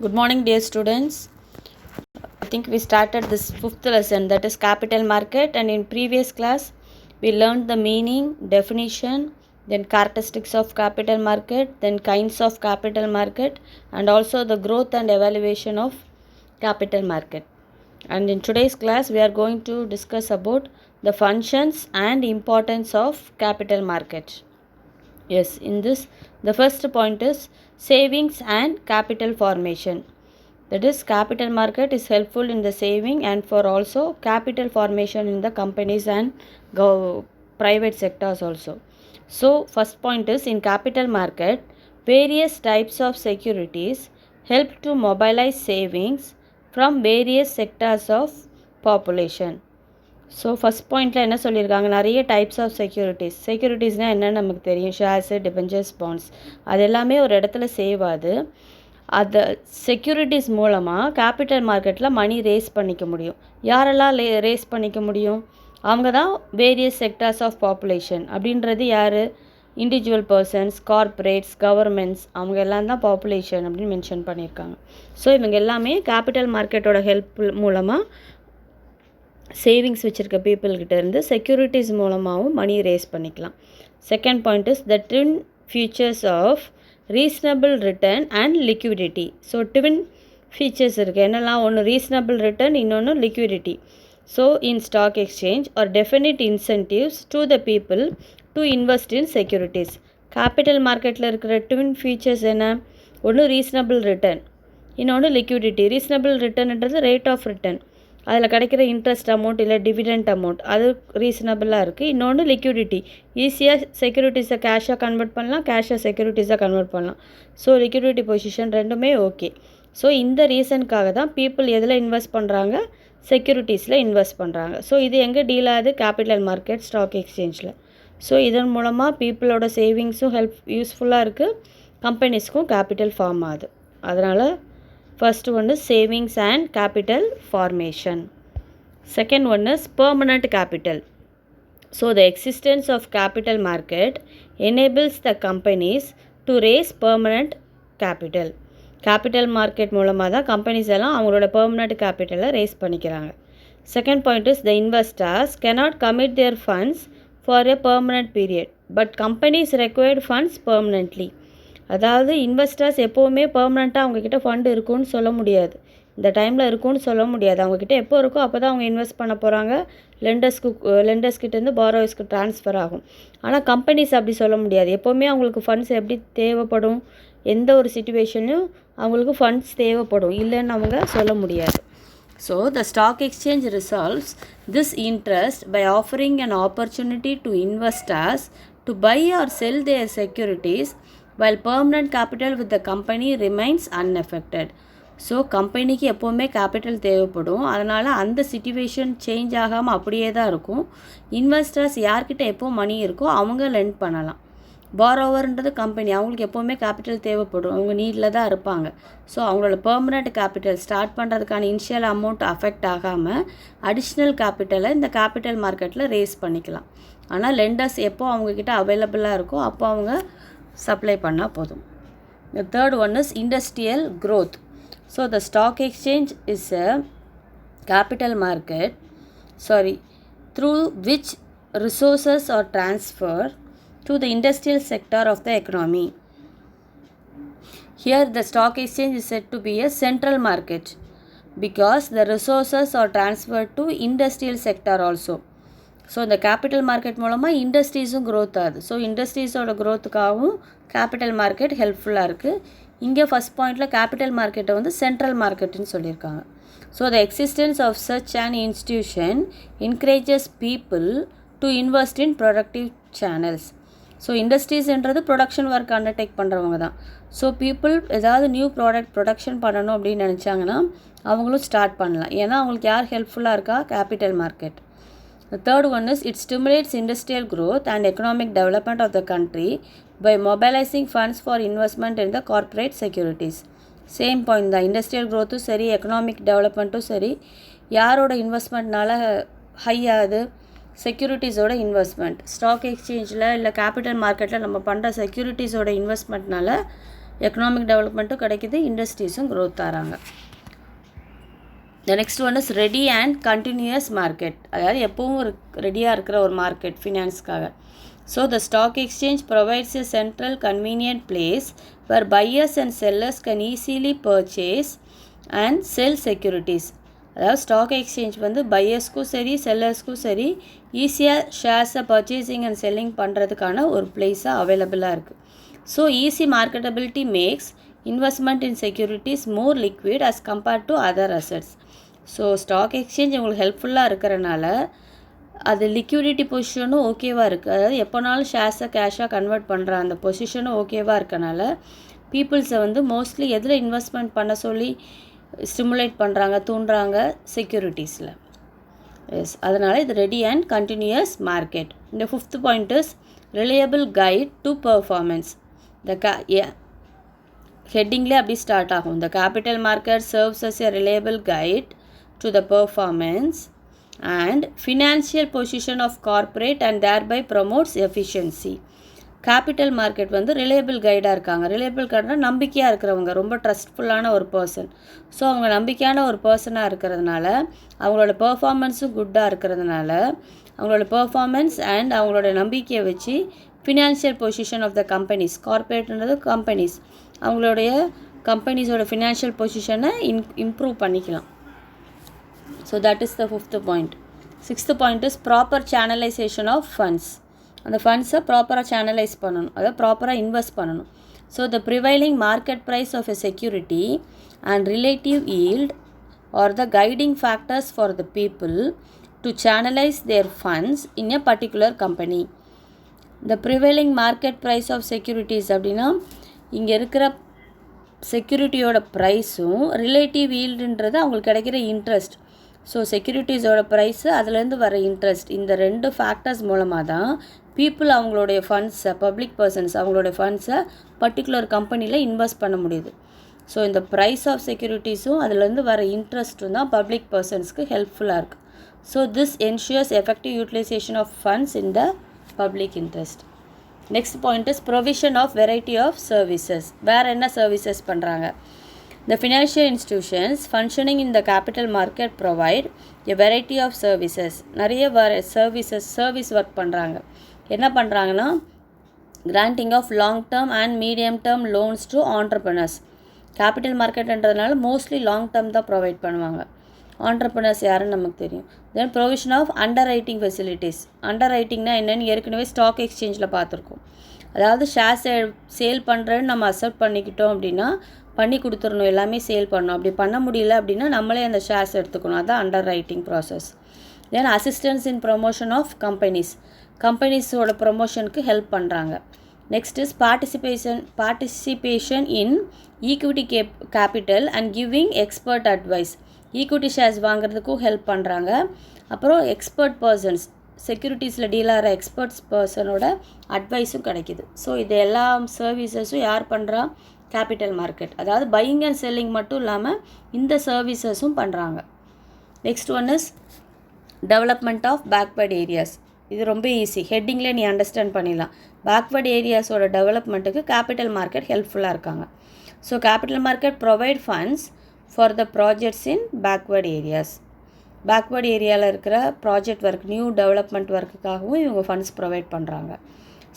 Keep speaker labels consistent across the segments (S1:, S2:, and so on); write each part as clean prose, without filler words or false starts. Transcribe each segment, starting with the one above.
S1: Good morning, dear students. I think we started this fifth lesson, that is capital market, and in previous class we learned the meaning, definition, then characteristics of capital market, then kinds of capital market, and also the growth and evaluation of capital market. And in today's class we are going to discuss about the functions and importance of capital market. Yes, in this, the first point is savings and capital formation. That is, capital market is helpful in the saving and for also capital formation in the companies and private sectors also. So, first point is, in capital market, various types of securities help to mobilize savings from various sectors of population. So first பாயிண்டில் என்ன சொல்லியிருக்காங்க, நிறைய types of செக்யூரிட்டிஸ்னால் என்னென்னு நமக்கு தெரியும். Shares, debentures, bonds, அது எல்லாமே ஒரு இடத்துல சேவ் ஆகுது. அந்த செக்யூரிட்டிஸ் மூலமாக கேபிட்டல் மார்க்கெட்டில் மணி ரேஸ் பண்ணிக்க முடியும். யாரெல்லாம் ரேஸ் பண்ணிக்க முடியும்? அவங்க தான் வேரியஸ் செக்டார்ஸ் ஆஃப் பாப்புலேஷன். அப்படின்றது யார்? இண்டிவிஜுவல் பர்சன்ஸ், கார்ப்பரேட்ஸ், கவர்மெண்ட்ஸ், அவங்க எல்லாம் தான் பாப்புலேஷன் அப்படின்னு மென்ஷன் பண்ணியிருக்காங்க. ஸோ இவங்க எல்லாமே கேபிட்டல் மார்க்கெட்டோட ஹெல்ப் மூலமாக சேவிங்ஸ் வச்சுருக்க பீப்புள்கிட்ட இருந்து செக்யூரிட்டிஸ் மூலமாகவும் மணி ரேஸ் பண்ணிக்கலாம். Second point is the twin features of reasonable return and liquidity. So twin features இருக்குது. என்னெல்லாம்? ஒன்று ரீசனபிள் ரிட்டர்ன், இன்னொன்று liquidity. So in stock exchange are definite incentives to the people to invest in securities. Capital மார்க்கெட்டில் இருக்கிற twin features என்ன? ஒன்று reasonable return, இன்னொன்று liquidity. Reasonable ரிட்டர்ன்ன்றது ரேட் ஆஃப் ரிட்டர்ன், அதில் கிடைக்கிற இன்ட்ரெஸ்ட் அமௌண்ட் இல்லை டிவிடெண்ட் அமௌண்ட், அது ரீசனபிளாக இருக்குது. இன்னொன்று லிக்விடிட்டி, ஈஸியாக செக்யூரிட்டிஸை கேஷாக கன்வெர்ட் பண்ணலாம், கேஷாக செக்யூரிட்டிஸாக கன்வெர்ட் பண்ணலாம். ஸோ லிக்விடிட்டி பொசிஷன் ரெண்டுமே ஓகே. ஸோ இந்த ரீசனுக்காக தான் பீப்புள் எதில் இன்வெஸ்ட் பண்ணுறாங்க? செக்யூரிட்டிஸில் இன்வெஸ்ட் பண்ணுறாங்க. ஸோ இது எங்கே டீல் ஆகுது? கேபிட்டல் மார்க்கெட், ஸ்டாக் எக்ஸ்சேஞ்சில். ஸோ இதன் மூலமாக பீப்புளோட சேவிங்ஸும் யூஸ்ஃபுல்லாக இருக்குது, கம்பெனிஸ்க்கும் கேபிட்டல் ஃபார்ம் ஆகுது. அதனால் first one is savings and capital formation. Second one is permanent capital. So the existence of capital market enables the companies to raise permanent capital. Capital market மூலமாக தான் கம்பெனிஸ் எல்லாம் அவங்களோட permanent capital raise பண்ணிக்கிறாங்க. Second point is the investors cannot commit their funds for a permanent period, but companies required funds permanently. அதாவது investors எப்போவுமே பெர்மனெண்ட்டாக அவங்கக்கிட்ட fund இருக்குன்னு சொல்ல முடியாது, இந்த டைமில் இருக்குன்னு சொல்ல முடியாது. அவங்கக்கிட்ட எப்போ இருக்கோ அப்போ தான் அவங்க இன்வெஸ்ட் பண்ண போகிறாங்க. லெண்டர்ஸ்கிட்டேருந்து பாரோவர்ஸ்க்கு ட்ரான்ஸ்ஃபர் ஆகும். ஆனால் கம்பெனிஸ் அப்படி சொல்ல முடியாது. எப்போவுமே அவங்களுக்கு ஃபண்ட்ஸ் எப்படி தேவைப்படும்? எந்த ஒரு சிச்சுவேஷன்லையும் அவங்களுக்கு ஃபண்ட்ஸ் தேவைப்படும், இல்லைன்னு அவங்க சொல்ல முடியாது. So the stock exchange resolves this interest by offering an opportunity to investors to buy or sell their securities while permanent capital with the company remains unaffected. So கம்பெனிக்கு எப்போவுமே கேபிட்டல் தேவைப்படும், அதனால் அந்த சிச்சுவேஷன் சேஞ்ச் ஆகாமல் அப்படியே தான் இருக்கும். Investors யார்கிட்ட எப்போ மணி இருக்கோ அவங்க லெண்ட் பண்ணலாம். பாரோவர்ன்றது கம்பெனி, அவங்களுக்கு எப்போவுமே கேபிட்டல் தேவைப்படும், அவங்க நீடில் தான் இருப்பாங்க. ஸோ அவங்களோட பெர்மனெண்ட் கேபிட்டல் ஸ்டார்ட் பண்ணுறதுக்கான இனிஷியல் அமௌண்ட் அஃபெக்ட் ஆகாமல் அடிஷ்னல் கேபிட்டலை இந்த கேபிட்டல் மார்க்கெட்டில் ரேஸ் பண்ணிக்கலாம். ஆனால் லெண்டர்ஸ் எப்போ அவங்கக்கிட்ட அவைலபிளாக இருக்கோ அப்போ அவங்க சப்ளை பண்ணால் போதும். The third one is industrial growth. So the stock exchange is a capital market through which resources are transferred to the industrial sector of the economy. Here the stock exchange is said to be a central market because the resources are transferred to industrial sector also. So இந்த capital market மூலமாக இண்டஸ்ட்ரீஸும் growth ஆகுது. So இண்டஸ்ட்ரீஸோட க்ரோத்துக்காகவும் capital market ஹெல்ப்ஃபுல்லாக இருக்குது. இங்கே first பாயிண்டில் capital மார்க்கெட்டை வந்து central மார்க்கெட்டுன்னு சொல்லியிருக்காங்க. So the existence of such an institution encourages people to invest in productive channels. So இண்டஸ்ட்ரீஸ்ன்றது ப்ரொடக்ஷன் ஒர்க் அண்டர்டேக் பண்ணுறவங்க தான். ஸோ பீப்புள் ஏதாவது நியூ ப்ரொடக்ஷன் பண்ணணும் அப்படின்னு நினச்சாங்கன்னா அவங்களும் ஸ்டார்ட் பண்ணலாம். ஏன்னா அவங்களுக்கு யார் ஹெல்ப்ஃபுல்லாக இருக்கா? Capital market. The third one is it stimulates industrial growth and economic development of the country by mobilizing funds for investment in the corporate securities. Same point தான், இண்டஸ்ட்ரியல் க்ரோத்தும் சரி எக்கனாமிக் டெவலப்மெண்ட்டும் சரி யாரோட இன்வெஸ்ட்மெண்ட்னால ஹை ஆகுது? செக்யூரிட்டிஸோட இன்வெஸ்ட்மெண்ட். ஸ்டாக் எக்ஸ்சேஞ்சில் இல்லை capital மார்க்கெட்டில் நம்ம பண்ணுற செக்யூரிட்டிஸோட இன்வெஸ்ட்மெண்ட்னால எக்கனாமிக் டெவலப்மெண்ட்டும் கிடைக்கிது, இண்டஸ்ட்ரீஸும் க்ரோத் ஆகிறாங்க. The next one is ready and continuous market. அதாவது எப்பவும் ரெடியாக இருக்கிற ஒரு market ஃபினான்ஸ்க்காக. So the stock exchange provides a central convenient place where buyers and sellers can easily purchase and sell securities. அதாவது ஸ்டாக் எக்ஸ்சேஞ்ச் வந்து பையர்ஸ்க்கும் சரி செல்லர்ஸ்க்கும் சரி ஈஸியாக ஷேர்ஸை பர்ச்சேசிங் அண்ட் செல்லிங் பண்ணுறதுக்கான ஒரு பிளேஸாக அவைலபிளாக இருக்குது. So easy marketability makes investment in securities more liquid as compared to other assets. So stock exchange உங்களுக்கு ஹெல்ப்ஃபுல்லாக இருக்கிறனால அது லிக்விடிட்டி பொசிஷனும் ஓகேவாக இருக்குது. அதாவது எப்போனாலும் ஷேர்ஸை கேஷாக கன்வெர்ட் பண்ணுற அந்த பொசிஷனும் ஓகேவாக இருக்கனால பீப்புள்ஸை வந்து மோஸ்ட்லி எதில் இன்வெஸ்ட்மெண்ட் பண்ண சொல்லி ஸ்டிமுலேட் பண்ணுறாங்க, தூண்டுறாங்க, செக்யூரிட்டிஸில். எஸ், அதனால் இது ரெடி அண்ட் கண்டினியூஸ் மார்க்கெட். இந்த 5th point is reliable guide to performance. இந்த ஹெட்டிங்லேயே அப்படி ஸ்டார்ட் ஆகும். The capital market serves as a reliable guide to the performance and financial position of corporate and thereby promotes efficiency. Capital market வந்து reliable கைடாக இருக்காங்க. Reliable கைட்னா நம்பிக்கையாக இருக்கிறவங்க, ரொம்ப ட்ரஸ்ட்ஃபுல்லான ஒரு பர்சன். ஸோ அவங்க நம்பிக்கையான ஒரு பர்சனாக இருக்கிறதுனால அவங்களோட பெர்ஃபார்மன்ஸும் குட்டாக இருக்கிறதுனால அவங்களோட பெர்ஃபார்மன்ஸ் அண்ட் அவங்களோட நம்பிக்கையை வச்சு financial position of the companies, கார்ப்பரேட்ன்றது கம்பெனிஸ், அவங்களுடைய கம்பெனிஸோட ஃபினான்ஷியல் பொசிஷனை இம்ப்ரூவ் பண்ணிக்கலாம். So that is the 5th point. 6th point is proper channelization of funds. அந்த ஃபண்ட்ஸை ப்ராப்பராக சேனலைஸ் பண்ணணும், அதாவது ப்ராப்பராக இன்வெஸ்ட் பண்ணணும். So the prevailing market price of a security and relative yield are the guiding factors for the people to channelize their funds in a particular company. The prevailing market price of securities அப்படின்னா இங்கே இருக்கிற செக்யூரிட்டியோட ப்ரைஸும் relative ஈல்டுன்றது அவங்களுக்கு கிடைக்கிற interest. So செக்யூரிட்டிஸோட price அதுலேருந்து வர interest, இந்த 2 factors மூலமாக தான் பீப்புள் அவங்களுடைய ஃபண்ட்ஸை, பப்ளிக் பர்சன்ஸ் அவங்களுடைய ஃபண்ட்ஸை பர்டிகுலர் கம்பெனியில் இன்வெஸ்ட் பண்ண முடியுது. ஸோ இந்த ப்ரைஸ் ஆஃப் செக்யூரிட்டிஸும் அதுலேருந்து வர இன்ட்ரெஸ்ட்டும் தான் பப்ளிக் பர்சன்ஸ்க்கு ஹெல்ப்ஃபுல்லாக இருக்குது. So this ensures effective utilisation of funds in the public interest. Next point is provision of variety of services. வேறு என்ன சர்வீசஸ் பண்ணுறாங்க? The financial institutions functioning in the capital market provide a variety of services. நிறைய service work பண்ணுறாங்க. என்ன பண்ணுறாங்கன்னா granting of long term and medium term loans to entrepreneurs. Capital மார்க்கெட்ன்றதுனால mostly long term தான் provide பண்ணுவாங்க. Entrepreneurs யாருன்னு நமக்கு தெரியும். Then provision of underwriting facilities. அண்டர் ரைட்டிங்னா என்னென்னு ஏற்கனவே ஸ்டாக் எக்ஸ்சேஞ்சில் பார்த்துருக்கோம். அதாவது ஷேர்ஸ் சேல் பண்ணுறேன்னு நம்ம அக்செப்ட் பண்ணிக்கிட்டோம் அப்படின்னா பண்ணி கொடுத்துடணும், எல்லாமே சேல் பண்ணணும். அப்படி பண்ண முடியல அப்படின்னா நம்மளே அந்த ஷேர்ஸ் எடுத்துக்கணும். அதுதான் underwriting process. Then assistance in promotion of கம்பெனிஸோட ப்ரொமோஷனுக்கு ஹெல்ப் பண்ணுறாங்க. Next is participation in equity capital and giving expert advice. Equity shares வாங்குறதுக்கும் ஹெல்ப் பண்ணுறாங்க. அப்புறம் எக்ஸ்பர்ட் பர்சன்ஸ், செக்யூரிட்டிஸில் டீல் ஆகிற எக்ஸ்பர்ட்ஸ் பர்சனோட அட்வைஸும் கிடைக்கிது. ஸோ இது எல்லா சர்வீசஸும் யார் பண்ணுறா? Capital market. அதாவது பையிங் அண்ட் செல்லிங் மட்டும் இல்லாமல் இந்த சர்வீசஸும் பண்ணுறாங்க. Next one is development of backward areas. இது ரொம்ப ஈஸி, ஹெட்டிங்லேயே நீ அண்டர்ஸ்டாண்ட் பண்ணிடலாம். பேக்வர்ட் ஏரியாஸோட டெவலப்மெண்ட்டுக்கு கேபிட்டல் மார்க்கெட் ஹெல்ப்ஃபுல்லாக இருக்காங்க. So capital market provide funds for the projects in backward areas. Backward ஏரியாவில் இருக்கிற ப்ராஜெக்ட் ஒர்க், நியூ டெவலப்மெண்ட் ஒர்க்குக்காகவும் இவங்க ஃபண்ட்ஸ் ப்ரொவைட் பண்ணுறாங்க.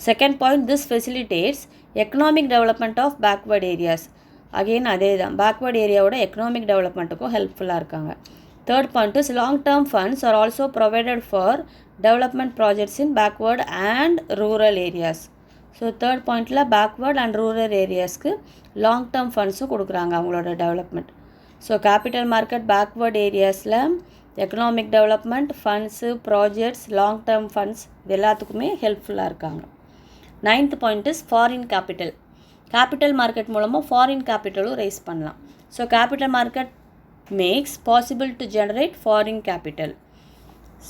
S1: Second point, this facilitates economic development of backward areas. Again அதே தான், பேக்வர்ட் ஏரியாவோட எக்கனாமிக் டெவலப்மெண்ட்டுக்கும் ஹெல்ப்ஃபுல்லாக இருக்காங்க. Third point is long term funds are also provided for development projects in backward and rural areas. So third பாயிண்டில் backward and rural ஏரியாஸ்க்கு long term ஃபண்ட்ஸும் கொடுக்குறாங்க அவங்களோட development. So capital market backward ஏரியாஸில் economic development, funds, projects, long term funds இது எல்லாத்துக்குமே ஹெல்ப்ஃபுல்லாக இருக்காங்க. 9th point is foreign capital. Capital market மூலமாக ஃபாரின் கேபிட்டலும் ரைஸ் பண்ணலாம். So capital market makes possible to generate foreign capital.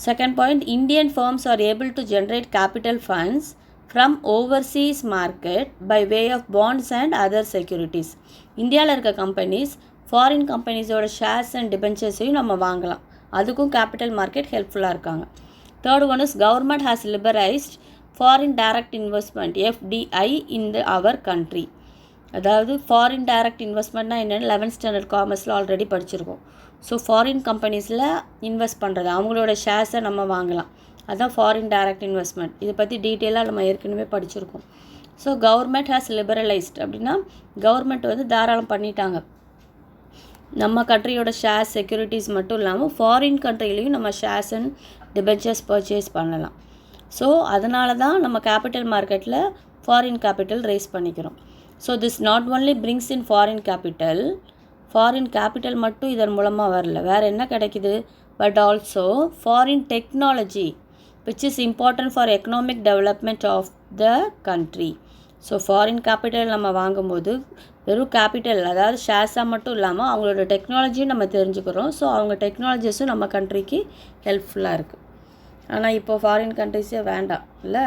S1: Second point, Indian firms are able to generate capital funds from overseas market by way of bonds and other securities. இந்தியாவில் இருக்க companies foreign கம்பெனிஸோட shares and டிபென்ச்சர்ஸையும் நம்ம வாங்கலாம். அதுக்கும் capital market ஹெல்ப்ஃபுல்லாக இருக்காங்க. Third one is government has liberalised foreign direct investment FDI in our country. அதாவது ஃபாரின் டைரக்ட் இன்வெஸ்ட்மெண்ட்னா என்னென்னு 11th ஸ்டாண்டர்ட் காமர்ஸில் ஆல்ரெடி படிச்சிருக்கோம். ஸோ ஃபாரின் கம்பெனிஸில் இன்வெஸ்ட் பண்ணுறது, அவங்களோட ஷேர்ஸை நம்ம வாங்கலாம், அதுதான் ஃபாரின் டைரக்ட் இன்வெஸ்ட்மெண்ட். இதை பற்றி டீட்டெயிலாக நம்ம ஏற்கனவே படிச்சிருக்கோம். ஸோ கவர்மெண்ட் ஹேஸ் லிபரலைஸ்ட் அப்படின்னா கவர்மெண்ட் வந்து தாராளம் பண்ணிட்டாங்க. நம்ம கண்ட்ரியோட ஷேர்ஸ் செக்யூரிட்டிஸ் மட்டும் இல்லாமல் ஃபாரின் கண்ட்ரிலையும் நம்ம ஷேர்ஸ் அண்ட் டிபென்ச்சர்ஸ் பர்ச்சேஸ் பண்ணலாம். ஸோ அதனால தான் நம்ம கேபிட்டல் மார்க்கெட்டில் ஃபாரின் கேபிட்டல் ரைஸ் பண்ணிக்கிறோம். So this not only brings in foreign capital மட்டும் இதன் மூலமாக வரல, வேறு என்ன கிடைக்குது, but also foreign technology which is important for economic development of the country. So foreign capital நம்ம வாங்கும்போது வெறும் கேபிட்டல் அதாவது ஷேர்ஸாக மட்டும் இல்லாமல் அவங்களோட டெக்னாலஜியும் நம்ம தெரிஞ்சுக்கிறோம். ஸோ அவங்க டெக்னாலஜிஸும் நம்ம கண்ட்ரிக்கு ஹெல்ப்ஃபுல்லாக இருக்குது. ஆனால் இப்போது ஃபாரின் கண்ட்ரிஸே வேண்டாம் இல்லை.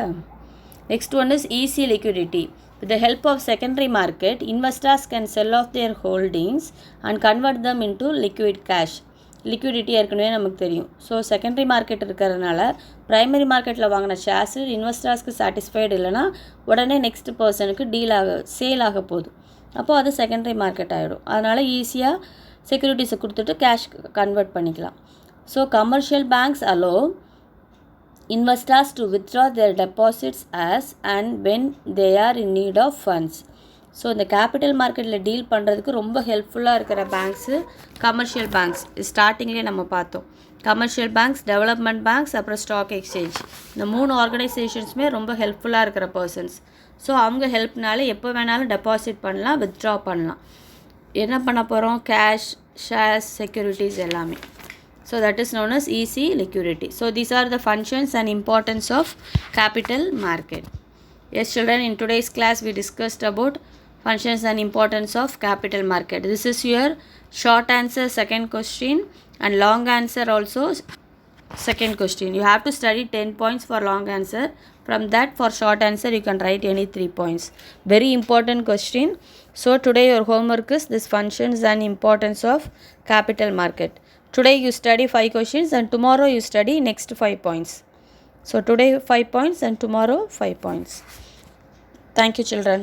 S1: Next one is easy liquidity. With the help of secondary market, investors can sell off their holdings and convert them into liquid cash. Liquidity ஏற்கனவே நமக்கு தெரியும். ஸோ செகண்டரி மார்க்கெட் இருக்கிறதுனால ப்ரைமரி மார்க்கெட்டில் வாங்கின ஷேர்ஸு இன்வெஸ்டர்ஸ்க்கு சாட்டிஸ்ஃபைடு இல்லைனா உடனே நெக்ஸ்ட் பர்சனுக்கு sale ஆக போகுது. அப்போது அது செகண்டரி மார்க்கெட் ஆகிடும். அதனால் ஈஸியாக செக்யூரிட்டிஸை கொடுத்துட்டு கேஷ் கன்வெர்ட் பண்ணிக்கலாம். So commercial banks allow investors to withdraw their deposits as and when they are in need of funds. So இந்த கேபிட்டல் மார்க்கெட்டில் டீல் பண்ணுறதுக்கு ரொம்ப ஹெல்ப்ஃபுல்லாக இருக்கிற பேங்க்ஸு கமர்ஷியல் பேங்க்ஸ். ஸ்டார்டிங்லேயே நம்ம பார்த்தோம். கமர்ஷியல் பேங்க்ஸ், டெவலப்மெண்ட் பேங்க்ஸ், அப்புறம் ஸ்டாக் எக்ஸ்சேஞ்ச், இந்த 3 ஆர்கனைசேஷன்ஸுமே ரொம்ப ஹெல்ப்ஃபுல்லாக இருக்கிற பர்சன்ஸ். ஸோ அவங்க ஹெல்ப்னால எப்போ வேணாலும் டெபாசிட் பண்ணலாம், வித்ட்ரா பண்ணலாம். என்ன பண்ண போகிறோம், கேஷ், ஷேர்ஸ், செக்யூரிட்டிஸ் எல்லாமே. So that is known as easy liquidity. So these are the functions and importance of capital market. Yes children, in today's class we discussed about functions and importance of capital market. This is your short answer second question and long answer also second question. You have to study 10 points for long answer. From that for short answer you can write any 3 points. Very important question. So today your homework is this functions and importance of capital market. Today you study 5 questions and tomorrow you study next 5 points. So today 5 points and tomorrow 5 points. Thank you children.